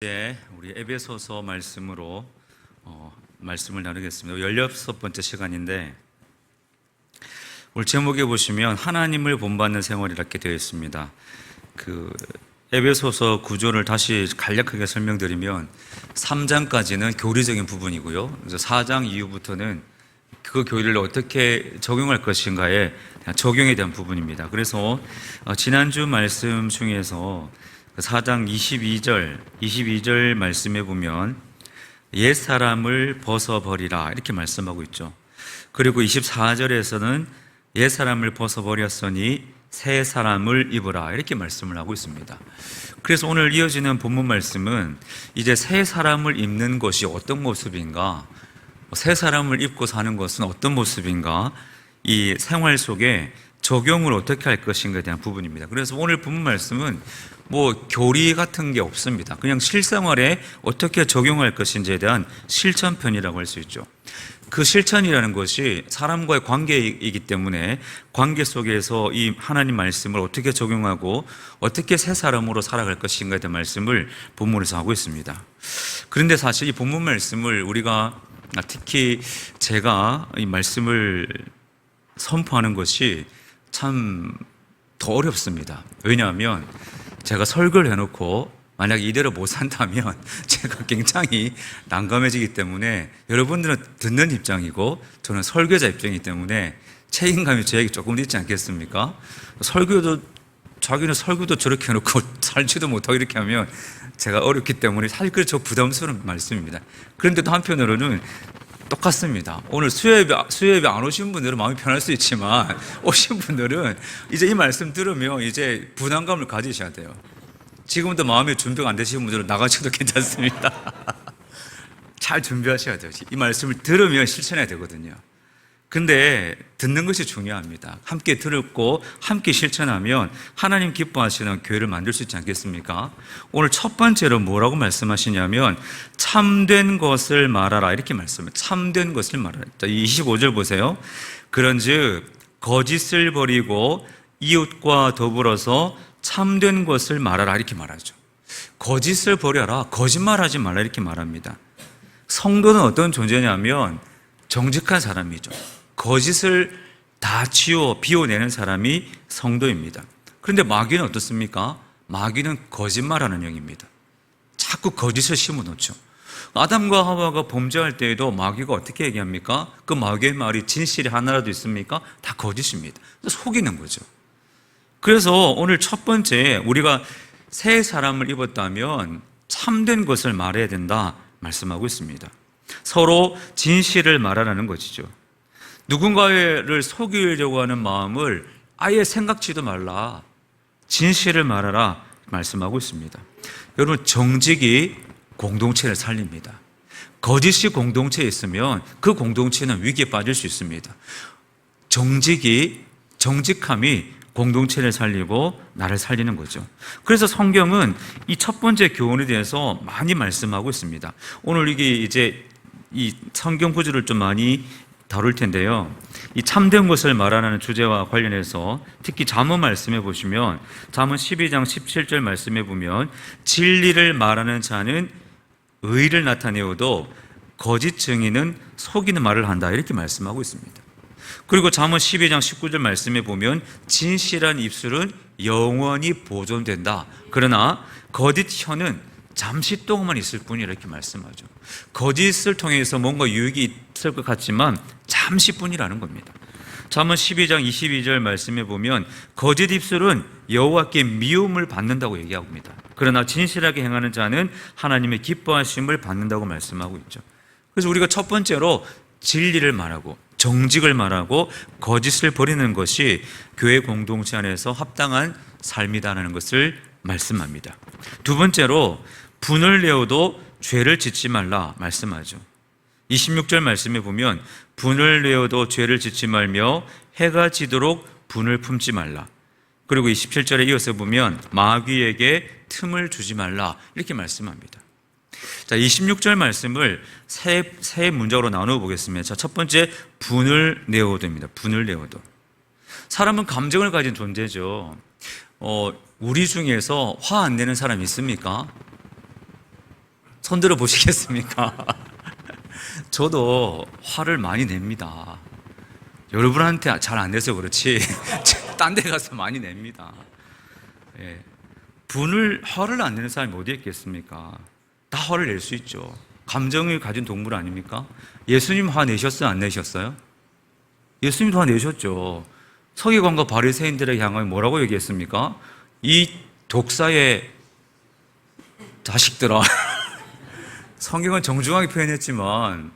네, 우리 에베소서 말씀으로 말씀을 나누겠습니다. 16번째 시간인데 오늘 제목에 보시면 하나님을 본받는 생활 이렇게 되어 있습니다. 그 에베소서 구조를 다시 간략하게 설명드리면 3장까지는 교리적인 부분이고요. 그래서 4장 이후부터는 그 교리를 어떻게 적용할 것인가에 대한 적용에 대한 부분입니다. 그래서 지난주 말씀 중에서 4장 22절 말씀에 보면 옛 사람을 벗어버리라 이렇게 말씀하고 있죠. 그리고 24절에서는 옛 사람을 벗어버렸으니 새 사람을 입으라 이렇게 말씀을 하고 있습니다. 그래서 오늘 이어지는 본문 말씀은 이제 새 사람을 입는 것이 어떤 모습인가, 새 사람을 입고 사는 것은 어떤 모습인가, 이 생활 속에 적용을 어떻게 할 것인가에 대한 부분입니다. 그래서 오늘 본문 말씀은 교리 같은 게 없습니다. 그냥 실생활에 어떻게 적용할 것인지에 대한 실천편이라고 할 수 있죠. 그 실천이라는 것이 사람과의 관계이기 때문에 관계 속에서 이 하나님 말씀을 어떻게 적용하고 어떻게 새 사람으로 살아갈 것인가에 대한 말씀을 본문에서 하고 있습니다. 그런데 사실 이 본문 말씀을 우리가 특히 제가 이 말씀을 선포하는 것이 참 더 어렵습니다. 왜냐하면 제가 설교를 해놓고 만약 이대로 못 산다면 제가 굉장히 난감해지기 때문에 여러분들은 듣는 입장이고 저는 설교자 입장이기 때문에 책임감이 저에게 조금 있지 않겠습니까? 자기는 설교도 저렇게 해놓고 살지도 못하고 이렇게 하면 제가 어렵기 때문에 사실 그래서 부담스러운 말씀입니다. 그런데도 한편으로는 똑같습니다. 오늘 수요예배 안 오신 분들은 마음이 편할 수 있지만 오신 분들은 이제 이 말씀 들으면 이제 부담감을 가지셔야 돼요. 지금부터 마음의 준비가 안 되시는 분들은 나가셔도 괜찮습니다. 잘 준비하셔야 돼요. 이 말씀을 들으면 실천해야 되거든요. 근데 듣는 것이 중요합니다. 함께 듣고 함께 실천하면 하나님 기뻐하시는 교회를 만들 수 있지 않겠습니까? 오늘 첫 번째로 뭐라고 말씀하시냐면 참된 것을 말하라 이렇게 말씀해요. 참된 것을 말하라. 자, 25절 보세요. 그런즉 거짓을 버리고 이웃과 더불어서 참된 것을 말하라 이렇게 말하죠. 거짓을 버려라, 거짓말하지 말라 이렇게 말합니다. 성도는 어떤 존재냐면 정직한 사람이죠. 거짓을 다 비워내는 사람이 성도입니다. 그런데 마귀는 어떻습니까? 마귀는 거짓말하는 영입니다. 자꾸 거짓을 심어놓죠. 아담과 하와가 범죄할 때에도 마귀가 어떻게 얘기합니까? 그 마귀의 말이 진실이 하나라도 있습니까? 다 거짓입니다. 속이는 거죠. 그래서 오늘 첫 번째 우리가 새 사람을 입었다면 참된 것을 말해야 된다 말씀하고 있습니다. 서로 진실을 말하라는 것이죠. 누군가를 속이려고 하는 마음을 아예 생각지도 말라. 진실을 말하라 말씀하고 있습니다. 여러분, 정직이 공동체를 살립니다. 거짓이 공동체에 있으면 그 공동체는 위기에 빠질 수 있습니다. 정직함이 공동체를 살리고 나를 살리는 거죠. 그래서 성경은 이 첫 번째 교훈에 대해서 많이 말씀하고 있습니다. 오늘 이제 이 성경 구절을 좀 많이 다룰 텐데요. 이 참된 것을 말하는 주제와 관련해서 특히 잠언 말씀해 보시면 잠언 12장 17절 말씀해 보면 진리를 말하는 자는 의를 나타내어도 거짓 증인은 속이는 말을 한다 이렇게 말씀하고 있습니다. 그리고 잠언 12장 19절 말씀해 보면 진실한 입술은 영원히 보존된다. 그러나 거짓 혀는 잠시 동안만 있을 뿐이라 이렇게 말씀하죠. 거짓을 통해서 뭔가 유익이 있을 것 같지만 잠시뿐이라는 겁니다. 잠언 12장 22절 말씀해 보면 거짓 입술은 여호와께 미움을 받는다고 얘기합니다. 그러나 진실하게 행하는 자는 하나님의 기뻐하심을 받는다고 말씀하고 있죠. 그래서 우리가 첫 번째로 진리를 말하고 정직을 말하고 거짓을 버리는 것이 교회 공동체 안에서 합당한 삶이다라는 것을 말씀합니다. 두 번째로 분을 내어도 죄를 짓지 말라 말씀하죠. 26절 말씀에 보면 분을 내어도 죄를 짓지 말며 해가 지도록 분을 품지 말라. 그리고 27절에 이어서 보면 마귀에게 틈을 주지 말라 이렇게 말씀합니다. 자, 26절 말씀을 세 문장으로 나누어 보겠습니다. 자, 첫 번째 분을 내어도입니다. 분을 내어도. 사람은 감정을 가진 존재죠. 우리 중에서 화 안 내는 사람 있습니까? 손들어 보시겠습니까? 저도 화를 많이 냅니다. 여러분한테 잘 안 내서 그렇지 딴 데 가서 많이 냅니다. 예. 화를 안 내는 사람이 어디 있겠습니까? 다 화를 낼 수 있죠. 감정을 가진 동물 아닙니까? 예수님 화 내셨어요? 안 내셨어요? 예수님도 화 내셨죠. 서기관과 바리새인들에 향하여 뭐라고 얘기했습니까? 이 독사의 자식들아. 성경은 정중하게 표현했지만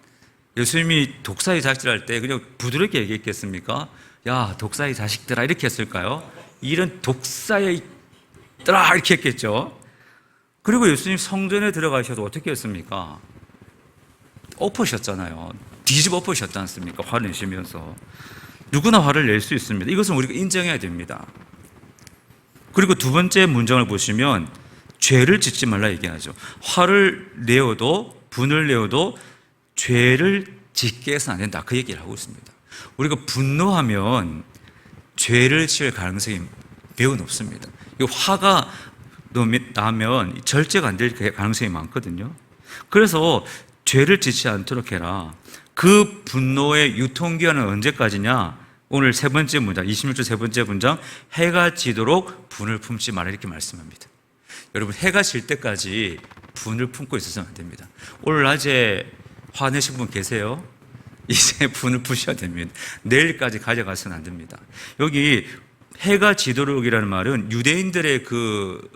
예수님이 독사의 자식들 할 때 그냥 부드럽게 얘기했겠습니까? 야, 독사의 자식들아 이렇게 했을까요? 이런 독사의 들아 이렇게 했겠죠. 그리고 예수님 성전에 들어가셔도 어떻게 했습니까? 엎으셨잖아요. 뒤집어 엎으셨지 않습니까? 화를 내시면서. 누구나 화를 낼 수 있습니다. 이것은 우리가 인정해야 됩니다. 그리고 두 번째 문장을 보시면 죄를 짓지 말라 얘기하죠. 화를 내어도 분을 내어도 죄를 짓게 해서는 안 된다. 그 얘기를 하고 있습니다. 우리가 분노하면 죄를 지을 가능성이 매우 높습니다. 이 화가 나면 절제가 안 될 가능성이 많거든요. 그래서 죄를 짓지 않도록 해라. 그 분노의 유통기한은 언제까지냐? 오늘 세 번째 문장, 26절 세 번째 문장, 해가 지도록 분을 품지 마라 이렇게 말씀합니다. 여러분, 해가 질 때까지 분을 품고 있어서는 안 됩니다. 오늘 낮에 화내신 분 계세요? 이제 분을 푸셔야 됩니다. 내일까지 가져가서는 안 됩니다. 여기 해가 지도록이라는 말은 유대인들의 그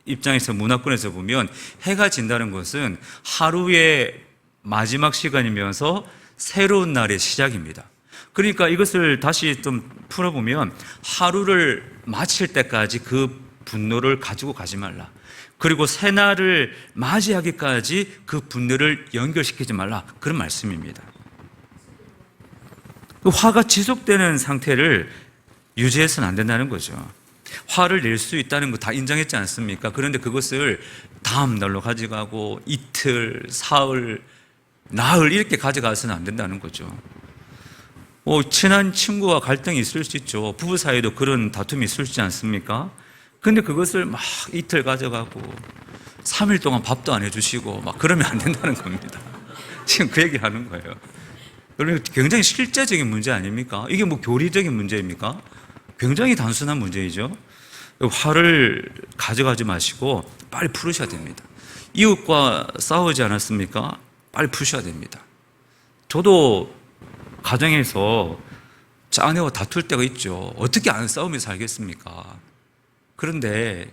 입장에서 문화권에서 보면 해가 진다는 것은 하루의 마지막 시간이면서 새로운 날의 시작입니다. 그러니까 이것을 다시 좀 풀어보면 하루를 마칠 때까지 그 분노를 가지고 가지 말라. 그리고 새날을 맞이하기까지 그 분노를 연결시키지 말라. 그런 말씀입니다. 그 화가 지속되는 상태를 유지해서는 안 된다는 거죠. 화를 낼 수 있다는 거 다 인정했지 않습니까? 그런데 그것을 다음 날로 가져가고 이틀, 사흘, 나흘 이렇게 가져가서는 안 된다는 거죠. 친한 친구와 갈등이 있을 수 있죠. 부부 사이에도 그런 다툼이 있을 수 있지 않습니까? 근데 그것을 막 이틀 가져가고 3일 동안 밥도 안 해주시고 막 그러면 안 된다는 겁니다. 지금 그 얘기를 하는 거예요. 여러분, 굉장히 실제적인 문제 아닙니까? 이게 뭐 교리적인 문제입니까? 굉장히 단순한 문제이죠. 화를 가져가지 마시고 빨리 풀으셔야 됩니다. 이웃과 싸우지 않았습니까? 빨리 푸셔야 됩니다. 저도 가정에서 아내와 다툴 때가 있죠. 어떻게 안 싸우면서 살겠습니까? 그런데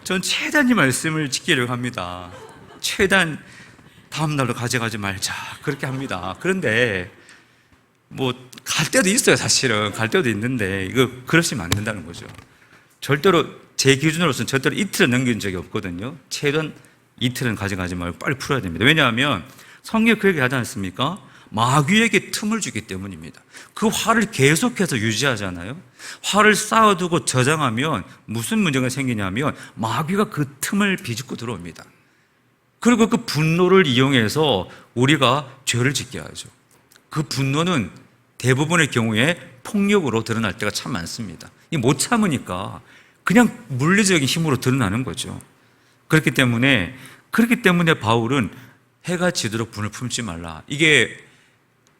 전 최대한 이 말씀을 지키려고 합니다. 최대한 다음 날로 가져가지 말자 그렇게 합니다. 그런데 갈 때도 있어요. 사실은 갈 때도 있는데 이거 그러시면 안 된다는 거죠. 절대로 제 기준으로서는 절대로 이틀은 넘긴 적이 없거든요. 최대한 이틀은 가져가지 말고 빨리 풀어야 됩니다. 왜냐하면 성경에 그 얘기 하지 않습니까? 마귀에게 틈을 주기 때문입니다. 그 화를 계속해서 유지하잖아요. 화를 쌓아두고 저장하면 무슨 문제가 생기냐면 마귀가 그 틈을 비집고 들어옵니다. 그리고 그 분노를 이용해서 우리가 죄를 짓게 하죠. 그 분노는 대부분의 경우에 폭력으로 드러날 때가 참 많습니다. 못 참으니까 그냥 물리적인 힘으로 드러나는 거죠. 그렇기 때문에 바울은 해가 지도록 분을 품지 말라. 이게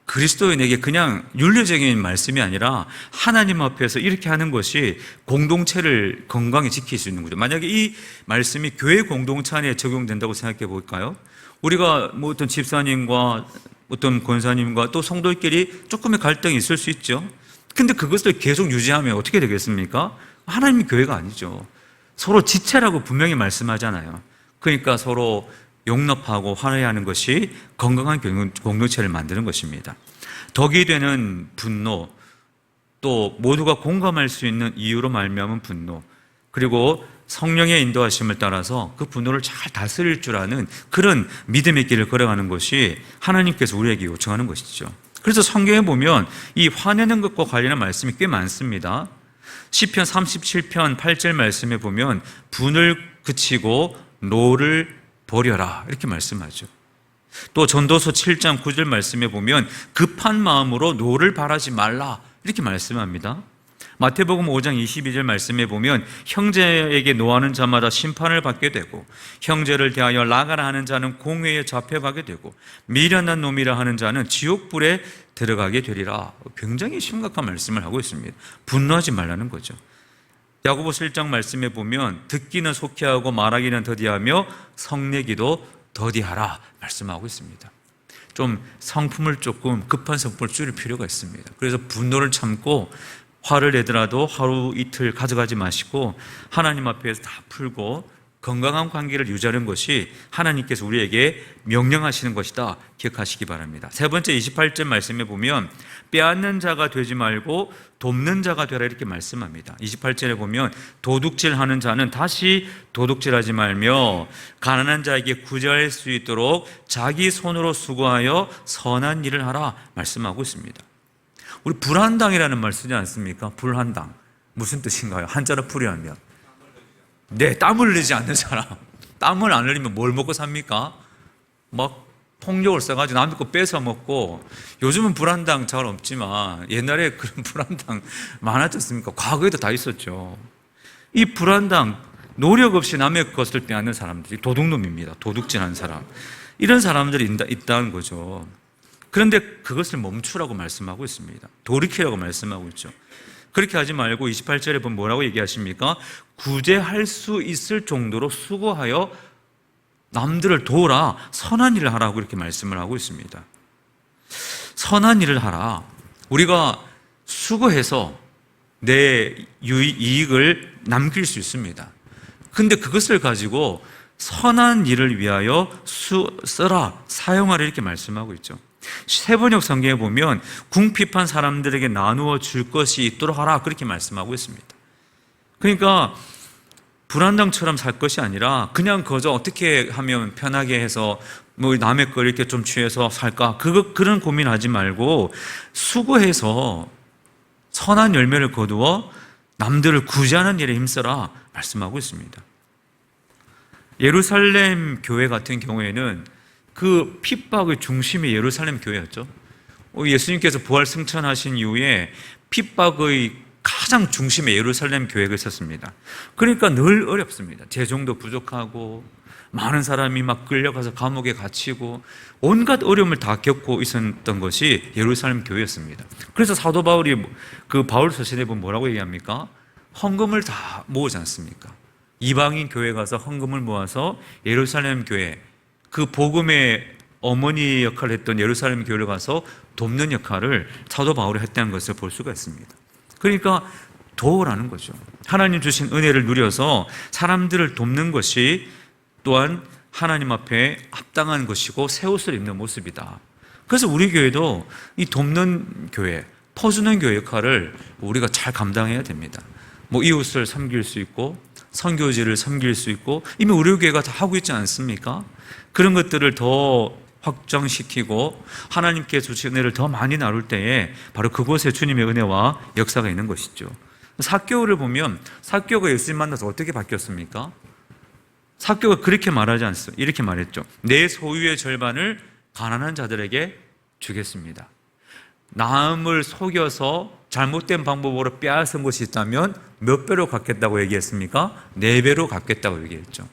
그리스도인에게 그냥 윤리적인 말씀이 아니라 하나님 앞에서 이렇게 하는 것이 공동체를 건강히 지킬 수 있는 거죠. 만약에 이 말씀이 교회 공동체 안에 적용된다고 생각해 볼까요? 우리가 어떤 집사님과 어떤 권사님과 또 성도끼리 조금의 갈등이 있을 수 있죠. 근데 그것을 계속 유지하면 어떻게 되겠습니까? 하나님의 교회가 아니죠. 서로 지체라고 분명히 말씀하잖아요. 그러니까 서로 용납하고 화해하는 것이 건강한 공동체를 만드는 것입니다. 덕이 되는 분노, 또 모두가 공감할 수 있는 이유로 말미암은 분노, 그리고 성령의 인도하심을 따라서 그 분노를 잘 다스릴 줄 아는 그런 믿음의 길을 걸어가는 것이 하나님께서 우리에게 요청하는 것이죠. 그래서 성경에 보면 이 화내는 것과 관련한 말씀이 꽤 많습니다. 시편 37편 8절 말씀에 보면 분을 그치고 노를 버려라 이렇게 말씀하죠. 또 전도서 7장 9절 말씀에 보면 급한 마음으로 노를 바라지 말라 이렇게 말씀합니다. 마태복음 5장 22절 말씀에 보면 형제에게 노하는 자마다 심판을 받게 되고 형제를 대하여 나가라 하는 자는 공회에 잡혀가게 되고 미련한 놈이라 하는 자는 지옥불에 들어가게 되리라. 굉장히 심각한 말씀을 하고 있습니다. 분노하지 말라는 거죠. 야고보서 1장 말씀에 보면 듣기는 속히 하고 말하기는 더디하며 성내기도 더디하라 말씀하고 있습니다. 좀 성품을 조금 급한 성품을 줄일 필요가 있습니다. 그래서 분노를 참고 화를 내더라도 하루 이틀 가져가지 마시고 하나님 앞에서 다 풀고 건강한 관계를 유지하는 것이 하나님께서 우리에게 명령하시는 것이다 기억하시기 바랍니다. 세 번째 28절 말씀에 보면 빼앗는 자가 되지 말고 돕는 자가 되라 이렇게 말씀합니다. 28절에 보면 도둑질하는 자는 다시 도둑질하지 말며 가난한 자에게 구제할 수 있도록 자기 손으로 수고하여 선한 일을 하라 말씀하고 있습니다. 우리 불한당이라는 말 쓰지 않습니까? 불한당 무슨 뜻인가요? 한자로 풀이하면 땀을 흘리지 않는 사람. 땀을 안 흘리면 뭘 먹고 삽니까? 막 폭력을 써가지고 남의 거 뺏어 먹고. 요즘은 불한당 잘 없지만 옛날에 그런 불한당 많았지 않습니까? 과거에도 다 있었죠. 이 불한당, 노력 없이 남의 것을 빼앗는 사람들이 도둑놈입니다. 도둑질하는 사람. 이런 사람들이 있다는 거죠. 그런데 그것을 멈추라고 말씀하고 있습니다. 돌이키라고 말씀하고 있죠. 그렇게 하지 말고 28절에 보면 뭐라고 얘기하십니까? 구제할 수 있을 정도로 수고하여 남들을 도우라, 선한 일을 하라고 이렇게 말씀을 하고 있습니다. 선한 일을 하라. 우리가 수고해서 내 이익을 남길 수 있습니다. 근데 그것을 가지고 선한 일을 위하여 써라, 사용하라 이렇게 말씀하고 있죠. 세번역 성경에 보면 궁핍한 사람들에게 나누어 줄 것이 있도록 하라 그렇게 말씀하고 있습니다. 그러니까 불안당처럼 살 것이 아니라 그냥 거저 어떻게 하면 편하게 해서 뭐 남의 걸 이렇게 좀 취해서 살까 그런 고민하지 말고 수고해서 선한 열매를 거두어 남들을 구제하는 일에 힘써라 말씀하고 있습니다. 예루살렘 교회 같은 경우에는 그 핍박의 중심이 예루살렘 교회였죠. 예수님께서 부활 승천하신 이후에 핍박의 가장 중심에 예루살렘 교회가 있었습니다. 그러니까 늘 어렵습니다. 재정도 부족하고 많은 사람이 막 끌려가서 감옥에 갇히고 온갖 어려움을 다 겪고 있었던 것이 예루살렘 교회였습니다. 그래서 사도 바울이 그 바울 서신에 보면 뭐라고 얘기합니까? 헌금을 다 모으지 않습니까? 이방인 교회 가서 헌금을 모아서 예루살렘 교회 그 복음의 어머니 역할을 했던 예루살렘 교회를 가서 돕는 역할을 사도 바울이 했다는 것을 볼 수가 있습니다. 그러니까 도우라는 거죠. 하나님 주신 은혜를 누려서 사람들을 돕는 것이 또한 하나님 앞에 합당한 것이고 새 옷을 입는 모습이다. 그래서 우리 교회도 이 돕는 교회, 퍼주는 교회 역할을 우리가 잘 감당해야 됩니다. 뭐 이웃을 섬길 수 있고 선교지를 섬길 수 있고 이미 우리 교회가 다 하고 있지 않습니까? 그런 것들을 더 확장시키고 하나님께 주신 은혜를 더 많이 나눌 때에 바로 그곳에 주님의 은혜와 역사가 있는 것이죠. 삭개오를 보면 삭개오가 예수님 만나서 어떻게 바뀌었습니까? 삭개오가 그렇게 말하지 않습니다. 이렇게 말했죠. 내 소유의 절반을 가난한 자들에게 주겠습니다. 남을 속여서 잘못된 방법으로 빼앗은 것이 있다면 몇 배로 갚겠다고 얘기했습니까? 4배로 갚겠다고 얘기했죠.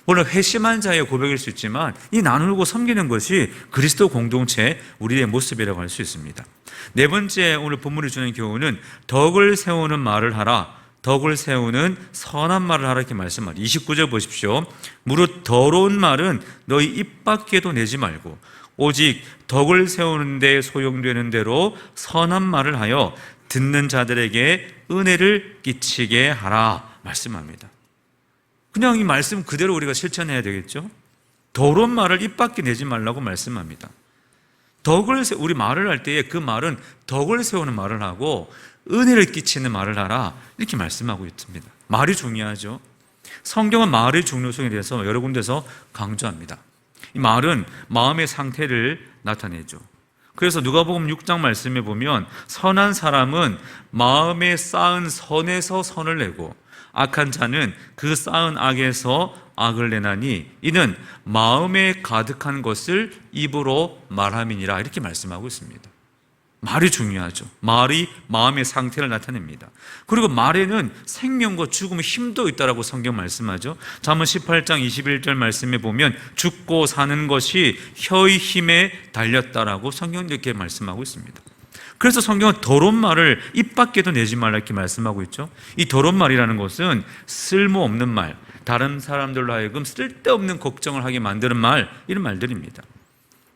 물론 회심한 자의 고백일 수 있지만 이 나누고 섬기는 것이 그리스도 공동체 우리의 모습이라고 할 수 있습니다. 네 번째 오늘 본문이 주는 교훈은 덕을 세우는 말을 하라. 덕을 세우는 선한 말을 하라 이렇게 말씀합니다. 29절 보십시오. 무릇 더러운 말은 너희 입 밖에도 내지 말고 오직 덕을 세우는 데 소용되는 대로 선한 말을 하여 듣는 자들에게 은혜를 끼치게 하라 말씀합니다. 그냥 이 말씀 그대로 우리가 실천해야 되겠죠. 더러운 말을 입 밖에 내지 말라고 말씀합니다. 우리 말을 할 때에 그 말은 덕을 세우는 말을 하고 은혜를 끼치는 말을 하라 이렇게 말씀하고 있습니다. 말이 중요하죠. 성경은 말의 중요성에 대해서 여러 군데서 강조합니다. 이 말은 마음의 상태를 나타내죠. 그래서 누가복음 6장 말씀에 보면 선한 사람은 마음에 쌓은 선에서 선을 내고 악한 자는 그 쌓은 악에서 악을 내나니 이는 마음에 가득한 것을 입으로 말함이니라 이렇게 말씀하고 있습니다. 말이 중요하죠. 말이 마음의 상태를 나타냅니다. 그리고 말에는 생명과 죽음의 힘도 있다라고 성경 말씀하죠. 잠언 18장 21절 말씀에 보면 죽고 사는 것이 혀의 힘에 달렸다라고 성경은 이렇게 말씀하고 있습니다. 그래서 성경은 더러운 말을 입 밖에도 내지 말라 이렇게 말씀하고 있죠. 이 더러운 말이라는 것은 쓸모없는 말, 다른 사람들로 하여금 쓸데없는 걱정을 하게 만드는 말, 이런 말들입니다.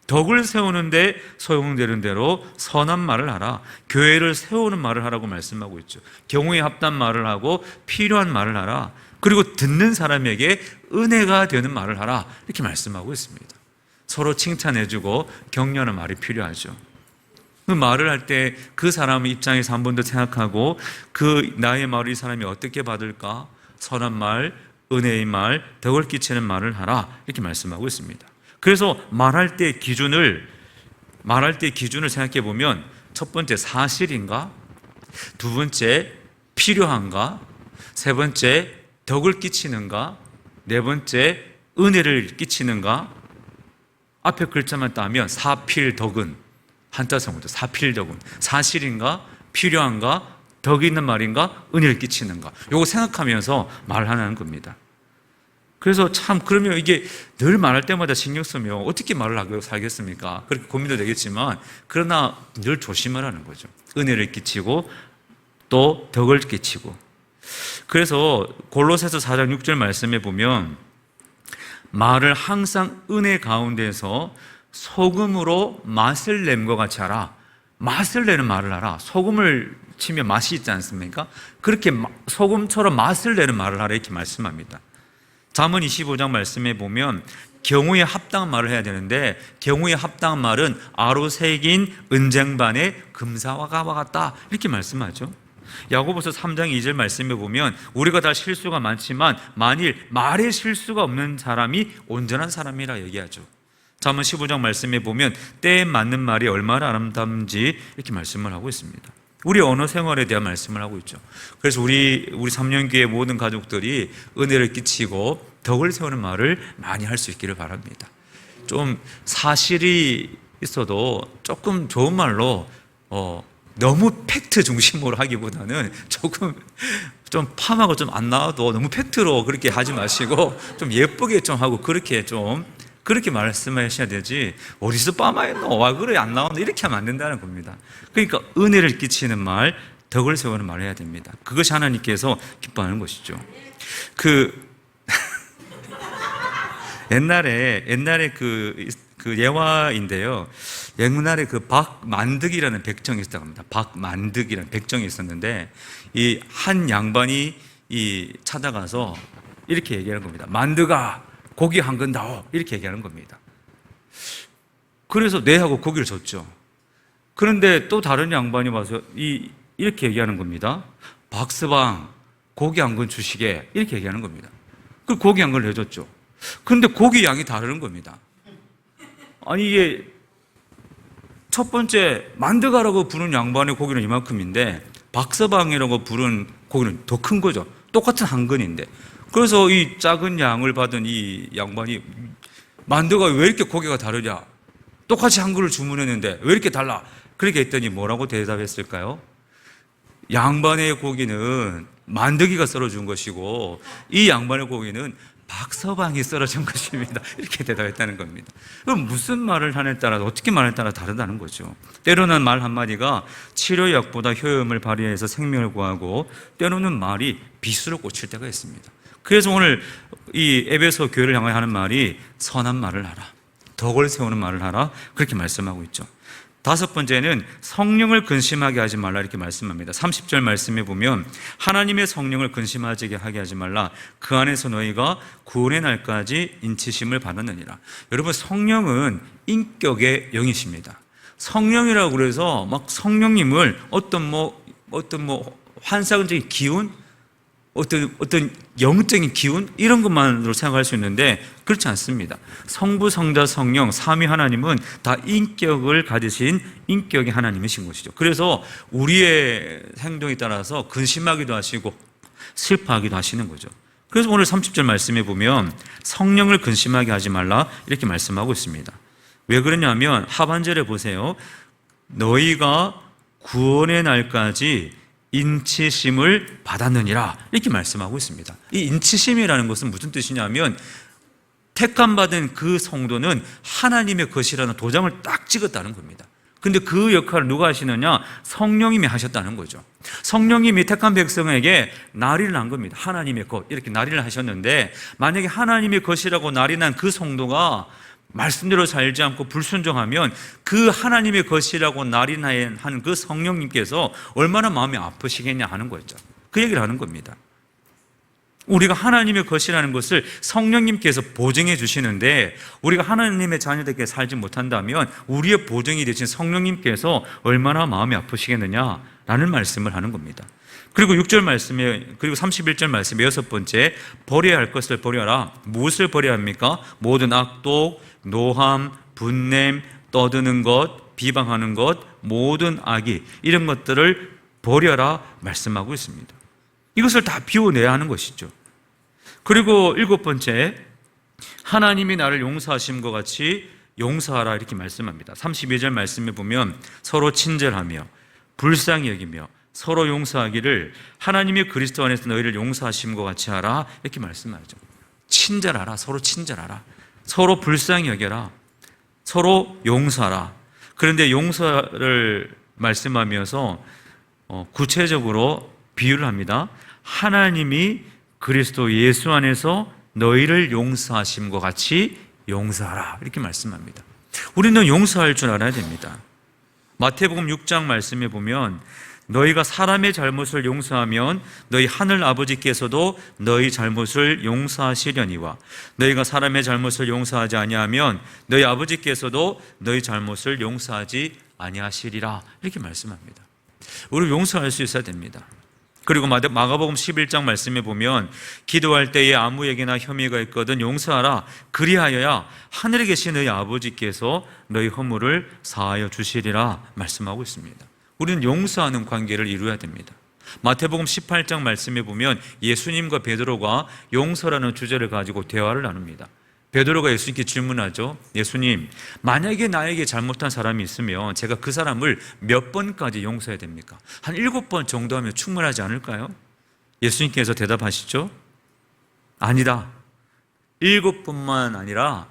덕을 세우는데 소용되는 대로 선한 말을 하라. 교회를 세우는 말을 하라고 말씀하고 있죠. 경우에 합당한 말을 하고 필요한 말을 하라. 그리고 듣는 사람에게 은혜가 되는 말을 하라. 이렇게 말씀하고 있습니다. 서로 칭찬해주고 격려하는 말이 필요하죠. 그 말을 할 때 그 사람의 입장에서 한 번 더 생각하고 그 나의 말을 이 사람이 어떻게 받을까? 선한 말, 은혜의 말, 덕을 끼치는 말을 하라. 이렇게 말씀하고 있습니다. 그래서 말할 때 기준을 생각해 보면 첫 번째 사실인가? 두 번째 필요한가? 세 번째 덕을 끼치는가? 네 번째 은혜를 끼치는가? 앞에 글자만 따면 사필덕은 한자성어죠. 사필덕은 사실인가? 필요한가? 덕이 있는 말인가? 은혜를 끼치는가? 요거 생각하면서 말하는 겁니다. 그래서 참 그러면 이게 늘 말할 때마다 신경 쓰면 어떻게 말을 하고 살겠습니까? 그렇게 고민도 되겠지만 그러나 늘 조심하라는 거죠. 은혜를 끼치고 또 덕을 끼치고. 그래서 골로새서 4장 6절 말씀에 보면 말을 항상 은혜 가운데서 소금으로 맛을 낸 것 같이 하라. 맛을 내는 말을 하라. 소금을 치면 맛이 있지 않습니까? 그렇게 소금처럼 맛을 내는 말을 하라 이렇게 말씀합니다. 잠언 25장 말씀에 보면 경우에 합당한 말을 해야 되는데 경우에 합당한 말은 아로 새긴 은쟁반에 금사와가 같다 이렇게 말씀하죠. 야고보서 3장 2절 말씀에 보면 우리가 다 실수가 많지만 만일 말에 실수가 없는 사람이 온전한 사람이라 얘기하죠. 잠언 15장 말씀에 보면 때에 맞는 말이 얼마나 아름다운지 이렇게 말씀을 하고 있습니다. 우리 언어 생활에 대한 말씀을 하고 있죠. 그래서 우리 3년교회 모든 가족들이 은혜를 끼치고 덕을 세우는 말을 많이 할 수 있기를 바랍니다. 좀 사실이 있어도 조금 좋은 말로 너무 팩트 중심으로 하기보다는 조금 좀 팜하고 좀 안 나와도 너무 팩트로 그렇게 하지 마시고 좀 예쁘게 좀 하고 그렇게 말씀하셔야 되지 어디서 빠마했노? 와 그래 안 나오노? 이렇게 하면 안 된다는 겁니다. 그러니까 은혜를 끼치는 말, 덕을 세우는 말을 해야 됩니다. 그것이 하나님께서 기뻐하는 것이죠. 옛날에 그 예화인데요. 옛날에 그 박만득이라는 백정이 있었다고 합니다. 박만득이라는 백정이 있었는데 이 한 양반이 찾아가서 이렇게 얘기하는 겁니다. 만득아 고기 한 건 다오 이렇게 얘기하는 겁니다. 그래서 네 하고 고기를 줬죠. 그런데 또 다른 양반이 와서 이렇게 얘기하는 겁니다. 박스방 고기 한 건 주시게 이렇게 얘기하는 겁니다. 그 고기 한 걸 해줬죠. 그런데 고기 양이 다르는 겁니다. 아니 이게 첫 번째 만드가라고 부른 양반의 고기는 이만큼인데 박서방이라고 부른 고기는 더 큰 거죠. 똑같은 한 근인데. 그래서 이 작은 양을 받은 이 양반이 만두가 왜 이렇게 고기가 다르냐? 똑같이 한 그릇 주문했는데 왜 이렇게 달라? 그렇게 했더니 뭐라고 대답했을까요? 양반의 고기는 만두기가 썰어준 것이고 이 양반의 고기는 박서방이 썰어준 것입니다. 이렇게 대답했다는 겁니다. 그럼 무슨 말을 하느냐에 따라 어떻게 말에 따라 다르다는 거죠. 때로는 말 한마디가 치료약보다 효용을 발휘해서 생명을 구하고 때로는 말이 빗으로 꽂힐 때가 있습니다. 그래서 오늘 이 에베소 교회를 향하여 하는 말이 선한 말을 하라, 덕을 세우는 말을 하라 그렇게 말씀하고 있죠. 다섯 번째는 성령을 근심하게 하지 말라 이렇게 말씀합니다. 30절 말씀에 보면 하나님의 성령을 근심하게 하게 하지 말라 그 안에서 너희가 구원의 날까지 인치심을 받았느니라. 여러분 성령은 인격의 영이십니다. 성령이라고 그래서 막 성령님을 어떤 환상적인 기운 어떤 영적인 기운 이런 것만으로 생각할 수 있는데 그렇지 않습니다. 성부, 성자, 성령 삼위 하나님은 다 인격을 가지신 인격의 하나님이신 것이죠. 그래서 우리의 행동에 따라서 근심하기도 하시고 슬퍼하기도 하시는 거죠. 그래서 오늘 30절 말씀에 보면 성령을 근심하게 하지 말라 이렇게 말씀하고 있습니다. 왜 그러냐면 하반절에 보세요. 너희가 구원의 날까지 인치심을 받았느니라 이렇게 말씀하고 있습니다. 이 인치심이라는 것은 무슨 뜻이냐면 택함받은 그 성도는 하나님의 것이라는 도장을 딱 찍었다는 겁니다. 근데 그 역할을 누가 하시느냐? 성령님이 하셨다는 거죠. 성령님이 택한 백성에게 날이를 한 겁니다. 하나님의 것 이렇게 날이를 하셨는데, 만약에 하나님의 것이라고 날이 난 그 성도가 말씀대로 살지 않고 불순종하면 그 하나님의 것이라고 날인한 그 성령님께서 얼마나 마음이 아프시겠냐 하는 거죠. 그 얘기를 하는 겁니다. 우리가 하나님의 것이라는 것을 성령님께서 보증해 주시는데, 우리가 하나님의 자녀들에게 살지 못한다면 우리의 보증이 되신 성령님께서 얼마나 마음이 아프시겠느냐라는 말씀을 하는 겁니다. 그리고 6절 말씀에, 그리고 31절 말씀에 여섯 번째, 버려야 할 것을 버려라. 무엇을 버려야 합니까? 모든 악독, 노함, 분냄, 떠드는 것, 비방하는 것, 모든 악의, 이런 것들을 버려라 말씀하고 있습니다. 이것을 다 비워내야 하는 것이죠. 그리고 일곱 번째, 하나님이 나를 용서하신 것 같이 용서하라 이렇게 말씀합니다. 32절 말씀에 보면 서로 친절하며 불쌍히 여기며 서로 용서하기를 하나님이 그리스도 안에서 너희를 용서하신 것 같이 하라 이렇게 말씀하죠. 친절하라, 서로 친절하라, 서로 불쌍히 여겨라, 서로 용서하라. 그런데 용서를 말씀하면서 구체적으로 비유를 합니다. 하나님이 그리스도 예수 안에서 너희를 용서하심과 같이 용서하라 이렇게 말씀합니다. 우리는 용서할 줄 알아야 됩니다. 마태복음 6장 말씀에 보면 너희가 사람의 잘못을 용서하면 너희 하늘 아버지께서도 너희 잘못을 용서하시려니와 너희가 사람의 잘못을 용서하지 아니하면 너희 아버지께서도 너희 잘못을 용서하지 아니하시리라 이렇게 말씀합니다. 우리 용서할 수 있어야 됩니다. 그리고 마가복음 11장 말씀에 보면 기도할 때에 아무에게나 혐의가 있거든 용서하라. 그리하여야 하늘에 계신 너희 아버지께서 너희 허물을 사하여 주시리라 말씀하고 있습니다. 우리는 용서하는 관계를 이루어야 됩니다. 마태복음 18장 말씀에 보면 예수님과 베드로가 용서라는 주제를 가지고 대화를 나눕니다. 베드로가 예수님께 질문하죠. 예수님, 만약에 나에게 잘못한 사람이 있으면 제가 그 사람을 몇 번까지 용서해야 됩니까? 한 7번 정도 하면 충분하지 않을까요? 예수님께서 대답하시죠. 아니다. 7번만 아니라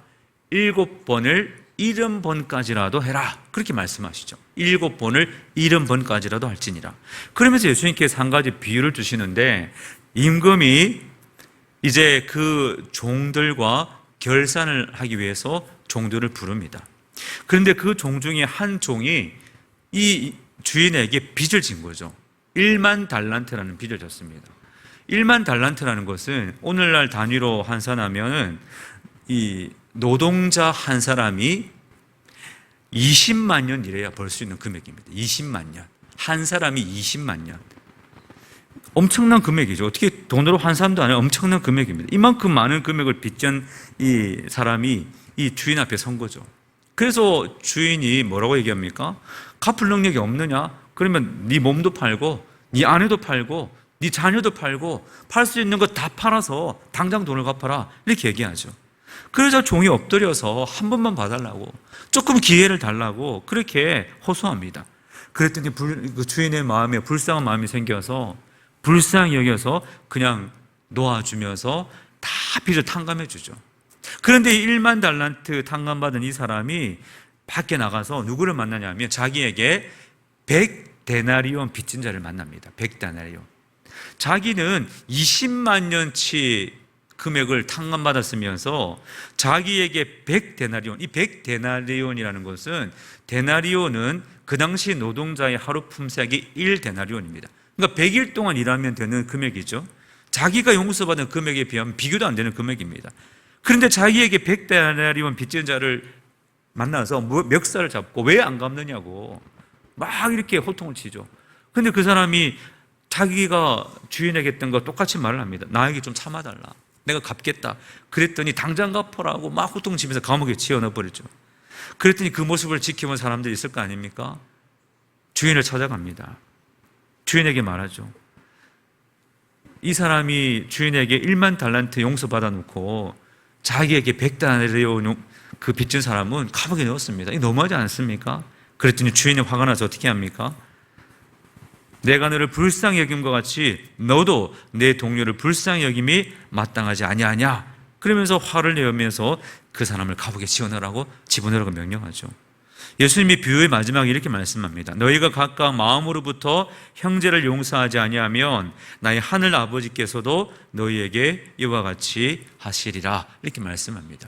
7번을 70번까지라도 해라. 그렇게 말씀하시죠. 7번을 70번까지라도 할지니라. 그러면서 예수님께서 한 가지 비유를 주시는데, 임금이 이제 그 종들과 결산을 하기 위해서 종들을 부릅니다. 그런데 그 종 중에 한 종이 이 주인에게 빚을 진 거죠. 1만 달란트라는 빚을 졌습니다. 1만 달란트라는 것은 오늘날 단위로 환산하면 이 노동자 한 사람이 20만 년 일해야 벌 수 있는 금액입니다. 20만 년. 한 사람이 20만 년. 엄청난 금액이죠. 어떻게 돈으로 환산도 안 해요. 엄청난 금액입니다. 이만큼 많은 금액을 빚진 이 사람이 이 주인 앞에 선 거죠. 그래서 주인이 뭐라고 얘기합니까? 갚을 능력이 없느냐? 그러면 네 몸도 팔고 네 아내도 팔고 네 자녀도 팔고 팔 수 있는 거 다 팔아서 당장 돈을 갚아라 이렇게 얘기하죠. 그러자 종이 엎드려서 한 번만 봐달라고, 조금 기회를 달라고 그렇게 호소합니다. 그랬더니 그 주인의 마음에 불쌍한 마음이 생겨서 불쌍히 여겨서 그냥 놓아주면서 다 빚을 탕감해 주죠. 그런데 1만 달란트 탕감받은 이 사람이 밖에 나가서 누구를 만나냐면 자기에게 100데나리온 빚진 자를 만납니다. 100데나리온. 자기는 20만 년치 금액을 탕감받았으면서 자기에게 100데나리온, 이 100데나리온이라는 것은, 데나리온은 그 당시 노동자의 하루 품삯이 1데나리온입니다. 그러니까 100일 동안 일하면 되는 금액이죠. 자기가 용서받은 금액에 비하면 비교도 안 되는 금액입니다. 그런데 자기에게 100데나리온 빚진 자를 만나서 멱살을 잡고 왜 안 갚느냐고 막 이렇게 호통을 치죠. 그런데 그 사람이 자기가 주인에게 했던 거 똑같이 말을 합니다. 나에게 좀 참아달라. 내가 갚겠다. 그랬더니 당장 갚으라고 막 호통치면서 감옥에 집어넣어버렸죠. 그랬더니 그 모습을 지켜본 사람들이 있을 거 아닙니까? 주인을 찾아갑니다. 주인에게 말하죠. 이 사람이 주인에게 1만 달란트 용서받아 놓고 자기에게 100데나리온 그 빚진 사람은 감옥에 넣었습니다. 이거 너무하지 않습니까? 그랬더니 주인이 화가 나서 어떻게 합니까? 내가 너를 불쌍히 여김과 같이 너도 내 동료를 불쌍히 여김이 마땅하지 아니하냐? 그러면서 화를 내면서 그 사람을 감옥에 집어넣으라고 명령하죠. 예수님이 비유의 마지막에 이렇게 말씀합니다. 너희가 각각 마음으로부터 형제를 용서하지 아니하면 나의 하늘 아버지께서도 너희에게 이와 같이 하시리라, 이렇게 말씀합니다.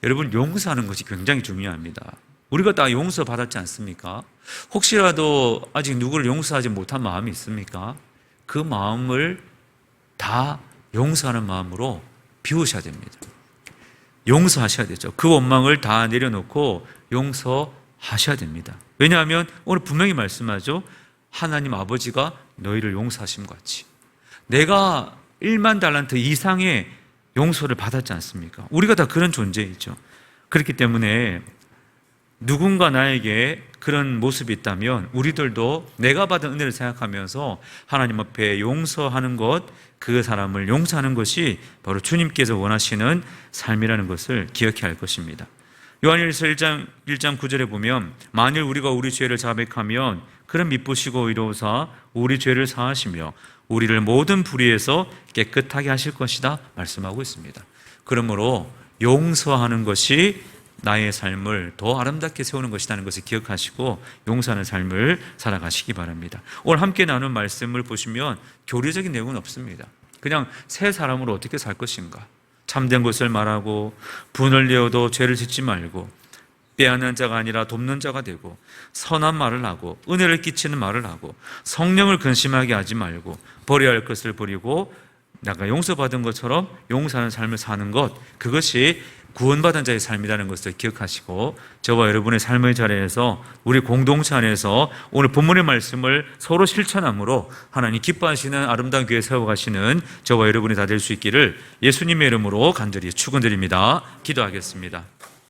여러분, 용서하는 것이 굉장히 중요합니다. 우리가 다 용서받았지 않습니까? 혹시라도 아직 누구를 용서하지 못한 마음이 있습니까? 그 마음을 다 용서하는 마음으로 비우셔야 됩니다. 용서하셔야 되죠. 그 원망을 다 내려놓고 용서하셔야 됩니다. 왜냐하면 오늘 분명히 말씀하죠. 하나님 아버지가 너희를 용서하신 것 같이 내가 1만 달란트 이상의 용서를 받았지 않습니까? 우리가 다 그런 존재이죠. 그렇기 때문에 누군가 나에게 그런 모습이 있다면 우리들도 내가 받은 은혜를 생각하면서 하나님 앞에 용서하는 것, 그 사람을 용서하는 것이 바로 주님께서 원하시는 삶이라는 것을 기억해야 할 것입니다. 요한일서 1장 9절에 보면 만일 우리가 우리 죄를 자백하면 그는 미쁘시고 의로우사 우리 죄를 사하시며 우리를 모든 불의에서 깨끗하게 하실 것이다 말씀하고 있습니다. 그러므로 용서하는 것이 나의 삶을 더 아름답게 세우는 것이라는 것을 기억하시고 용서하는 삶을 살아가시기 바랍니다. 오늘 함께 나눈 말씀을 보시면 교리적인 내용은 없습니다. 그냥 새 사람으로 어떻게 살 것인가, 참된 것을 말하고 분을 내어도 죄를 짓지 말고 빼앗는 자가 아니라 돕는 자가 되고 선한 말을 하고 은혜를 끼치는 말을 하고 성령을 근심하게 하지 말고 버려야 할 것을 버리고 내가 용서받은 것처럼 용서하는 삶을 사는 것, 그것이 구원받은 자의 삶이라는 것을 기억하시고 저와 여러분의 삶의 자리에서 우리 공동체 안에서 오늘 본문의 말씀을 서로 실천함으로 하나님 기뻐하시는 아름다운 교회 세워가시는 저와 여러분이 다 될 수 있기를 예수님의 이름으로 간절히 축원드립니다. 기도하겠습니다.